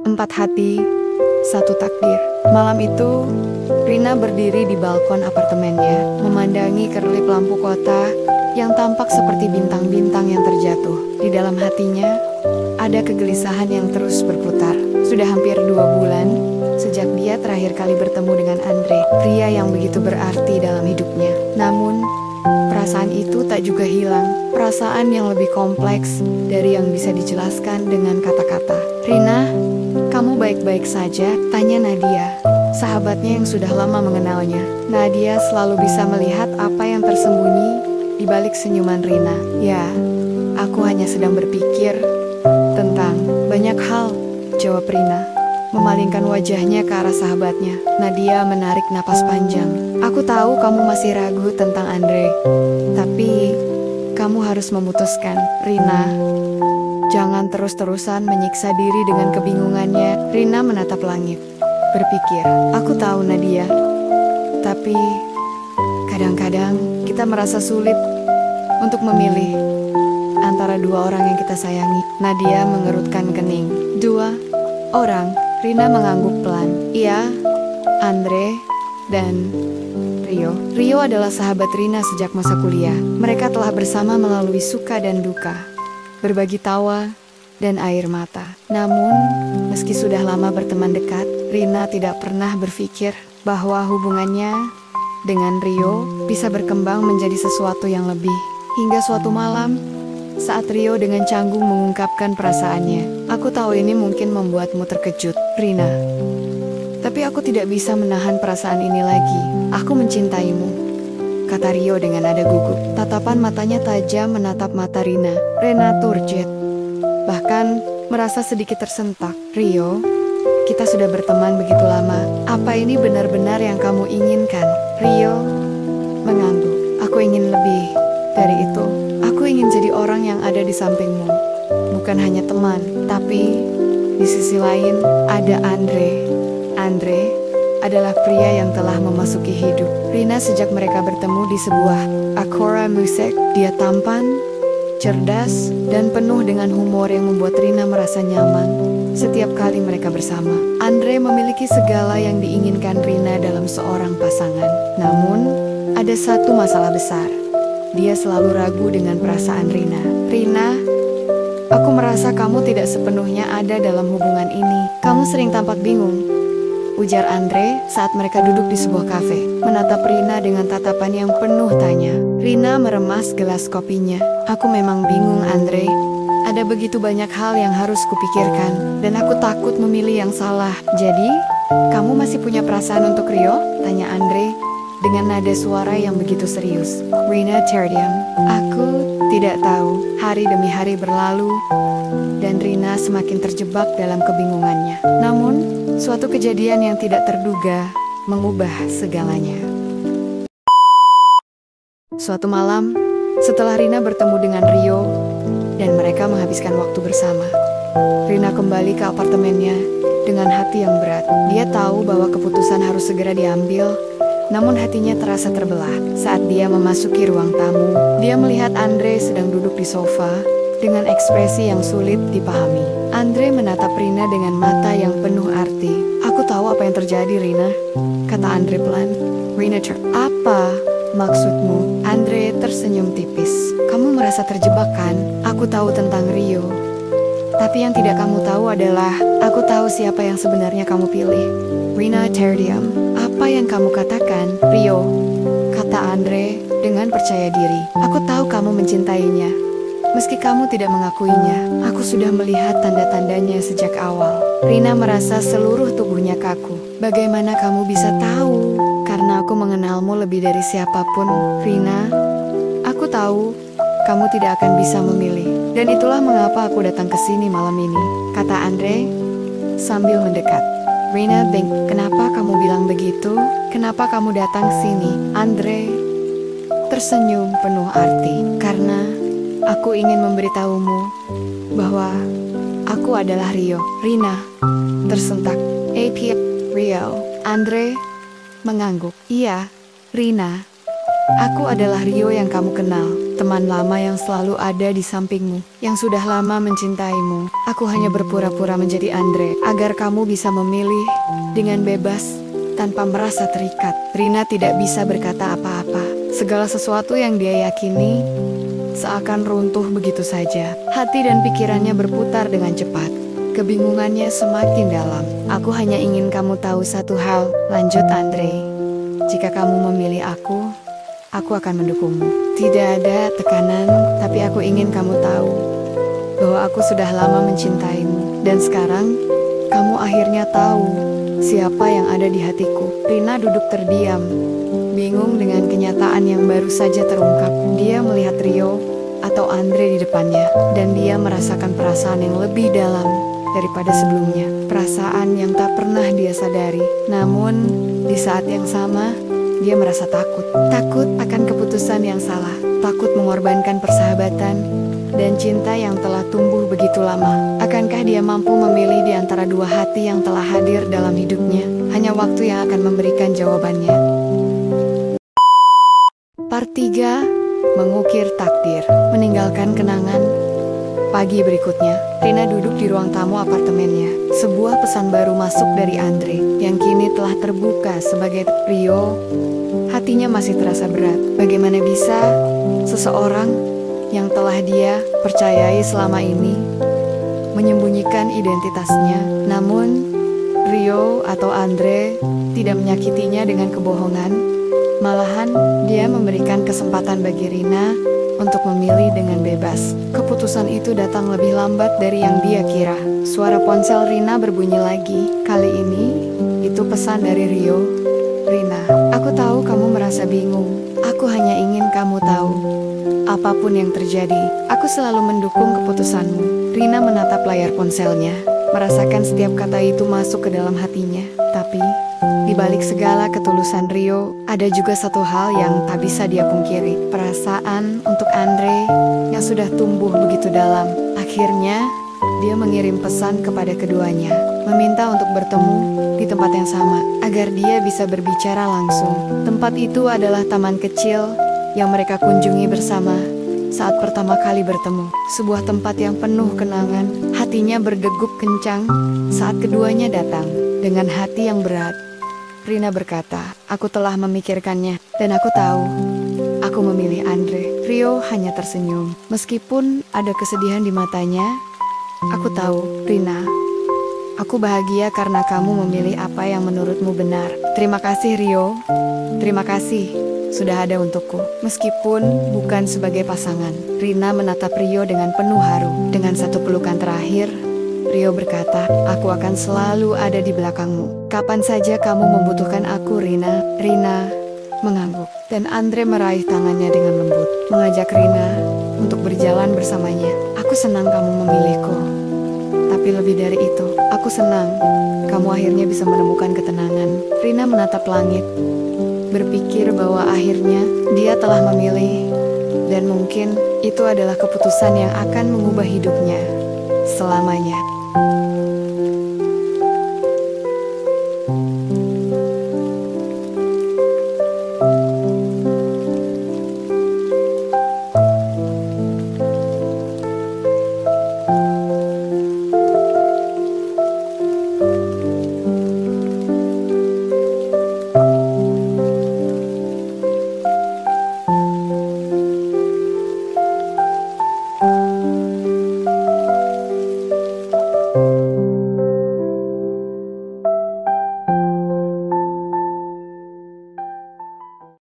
Empat hati, satu takdir. Malam itu, Rina berdiri di balkon apartemennya, memandangi kerlip lampu kota yang tampak seperti bintang-bintang yang terjatuh. Di dalam hatinya, ada kegelisahan yang terus berputar. Sudah hampir 2 bulan sejak dia terakhir kali bertemu dengan Andre, pria yang begitu berarti dalam hidupnya. Namun, perasaan itu tak juga hilang. Perasaan yang lebih kompleks dari yang bisa dijelaskan dengan kata-kata. "Rina, kamu baik-baik saja?" tanya Nadia, sahabatnya yang sudah lama mengenalnya. Nadia selalu bisa melihat apa yang tersembunyi di balik senyuman Rina. "Ya, aku hanya sedang berpikir tentang banyak hal," jawab Rina, memalingkan wajahnya ke arah sahabatnya. Nadia menarik napas panjang. "Aku tahu kamu masih ragu tentang Andre, tapi kamu harus memutuskan, Rina. Jangan terus-terusan menyiksa diri dengan kebingungannya." Rina menatap langit, berpikir, "Aku tahu Nadia, tapi kadang-kadang kita merasa sulit untuk memilih antara dua orang yang kita sayangi." Nadia mengerutkan kening. "Dua orang?" Rina mengangguk pelan. "Iya, Andre dan Rio." Rio adalah sahabat Rina sejak masa kuliah. Mereka telah bersama melalui suka dan duka, berbagi tawa dan air mata. Namun, meski sudah lama berteman dekat, Rina tidak pernah berpikir bahwa hubungannya dengan Rio bisa berkembang menjadi sesuatu yang lebih. Hingga suatu malam, saat Rio dengan canggung mengungkapkan perasaannya, "Aku tahu ini mungkin membuatmu terkejut, Rina. Tapi aku tidak bisa menahan perasaan ini lagi. Aku mencintaimu," kata Rio dengan nada gugup. Tatapan matanya tajam menatap mata Rina. Rina turjet, bahkan merasa sedikit tersentak. "Rio, kita sudah berteman begitu lama. Apa ini benar-benar yang kamu inginkan?" Rio mengangguk. "Aku ingin lebih dari itu. Aku ingin jadi orang yang ada di sampingmu. Bukan hanya teman, tapi di sisi lain ada Andre. Andre adalah pria yang telah memasuki hidup Rina sejak mereka bertemu di sebuah Akora Musik. Dia tampan, cerdas, dan penuh dengan humor yang membuat Rina merasa nyaman setiap kali mereka bersama. Andre memiliki segala yang diinginkan Rina dalam seorang pasangan. Namun, ada satu masalah besar. Dia selalu ragu dengan perasaan Rina. "Rina, aku merasa kamu tidak sepenuhnya ada dalam hubungan ini. Kamu sering tampak bingung," ujar Andre saat mereka duduk di sebuah kafe, menatap Rina dengan tatapan yang penuh tanya. Rina meremas gelas kopinya. "Aku memang bingung, Andre. Ada begitu banyak hal yang harus kupikirkan, dan aku takut memilih yang salah." "Jadi, kamu masih punya perasaan untuk Rio?" tanya Andre dengan nada suara yang begitu serius. Rina terdiam. "Aku tidak tahu." Hari demi hari berlalu, dan Rina semakin terjebak dalam kebingungannya. Namun, suatu kejadian yang tidak terduga mengubah segalanya. Suatu malam, setelah Rina bertemu dengan Rio dan mereka menghabiskan waktu bersama, Rina kembali ke apartemennya dengan hati yang berat. Dia tahu bahwa keputusan harus segera diambil, namun hatinya terasa terbelah. Saat dia memasuki ruang tamu, dia melihat Andre sedang duduk di sofa dengan ekspresi yang sulit dipahami. Andre menatap Rina dengan mata yang penuh arti. "Aku tahu apa yang terjadi, Rina," kata Andre pelan. Rina "Apa maksudmu?" Andre tersenyum tipis. "Kamu merasa terjebak kan? Aku tahu tentang Rio. Tapi yang tidak kamu tahu adalah, aku tahu siapa yang sebenarnya kamu pilih." Rina terdiam. "Apa yang kamu katakan, Rio?" kata Andre dengan percaya diri. "Aku tahu kamu mencintainya. Meski kamu tidak mengakuinya, aku sudah melihat tanda-tandanya sejak awal." Rina merasa seluruh tubuhnya kaku. "Bagaimana kamu bisa tahu?" "Karena aku mengenalmu lebih dari siapapun, Rina. Aku tahu kamu tidak akan bisa memilih. Dan itulah mengapa aku datang ke sini malam ini," kata Andre sambil mendekat. Rina bingung. "Kenapa kamu bilang begitu? Kenapa kamu datang sini?" Andre tersenyum penuh arti. "Karena aku ingin memberitahumu bahwa aku adalah Rio." Rina tersentak. "AP Rio?" Andre mengangguk. "Iya, Rina. Aku adalah Rio yang kamu kenal." teman lama yang selalu ada di sampingmu, yang sudah lama mencintaimu. Aku hanya berpura-pura menjadi Andre, agar kamu bisa memilih dengan bebas, tanpa merasa terikat. Rina tidak bisa berkata apa-apa. Segala sesuatu yang dia yakini seakan runtuh begitu saja. Hati dan pikirannya berputar dengan cepat. Kebingungannya semakin dalam. Aku hanya ingin kamu tahu satu hal, lanjut Andre. Jika kamu memilih aku akan mendukungmu. Tidak ada tekanan, tapi aku ingin kamu tahu bahwa aku sudah lama mencintaimu. Dan sekarang, kamu akhirnya tahu siapa yang ada di hatiku. Rina duduk terdiam, bingung dengan kenyataan yang baru saja terungkap. Dia melihat Rio atau Andre di depannya, dan dia merasakan perasaan yang lebih dalam daripada sebelumnya. Perasaan yang tak pernah dia sadari. Namun, di saat yang sama, dia merasa takut. Takut akan keputusan yang salah. Takut mengorbankan persahabatan dan cinta yang telah tumbuh begitu lama. Akankah dia mampu memilih di antara dua hati yang telah hadir dalam hidupnya? Hanya waktu yang akan memberikan jawabannya. Part 3. Mengukir takdir. Meninggalkan kenangan. Pagi berikutnya, Rina duduk di ruang tamu apartemennya. Sebuah pesan baru masuk dari Andre, yang kini telah terbuka sebagai Rio. Hatinya masih terasa berat. Bagaimana bisa seseorang yang telah dia percayai selama ini menyembunyikan identitasnya? Namun, Rio atau Andre tidak menyakitinya dengan kebohongan. Malahan, dia memberikan kesempatan bagi Rina untuk memilih dengan bebas. Keputusan itu datang lebih lambat dari yang dia kira. Suara ponsel Rina berbunyi lagi. Kali ini, itu pesan dari Rio. Rina, aku tahu kamu merasa bingung. Aku hanya ingin kamu tahu, apapun yang terjadi, aku selalu mendukung keputusanmu. Rina menatap layar ponselnya, merasakan setiap kata itu masuk ke dalam hatinya. Tapi, di balik segala ketulusan Rio, ada juga satu hal yang tak bisa dia pungkiri. Perasaan untuk Andre yang sudah tumbuh begitu dalam. Akhirnya, dia mengirim pesan kepada keduanya, meminta untuk bertemu di tempat yang sama, agar dia bisa berbicara langsung. Tempat itu adalah taman kecil yang mereka kunjungi bersama saat pertama kali bertemu. Sebuah tempat yang penuh kenangan. Hatinya berdegup kencang saat keduanya datang. Dengan hati yang berat, Rina berkata, aku telah memikirkannya, dan aku tahu, aku memilih Andre. Rio hanya tersenyum. Meskipun ada kesedihan di matanya, aku tahu, Rina, aku bahagia karena kamu memilih apa yang menurutmu benar. Terima kasih Rio, terima kasih sudah ada untukku. Meskipun bukan sebagai pasangan. Rina menatap Rio dengan penuh haru. Dengan satu pelukan terakhir, Rio berkata, aku akan selalu ada di belakangmu. Kapan saja kamu membutuhkan aku, Rina. Rina mengangguk, dan Andre meraih tangannya dengan lembut, mengajak Rina untuk berjalan bersamanya. Aku senang kamu memilihku. Tapi lebih dari itu, aku senang kamu akhirnya bisa menemukan ketenangan. Rina menatap langit, berpikir bahwa akhirnya dia telah memilih, dan mungkin itu adalah keputusan yang akan mengubah hidupnya selamanya.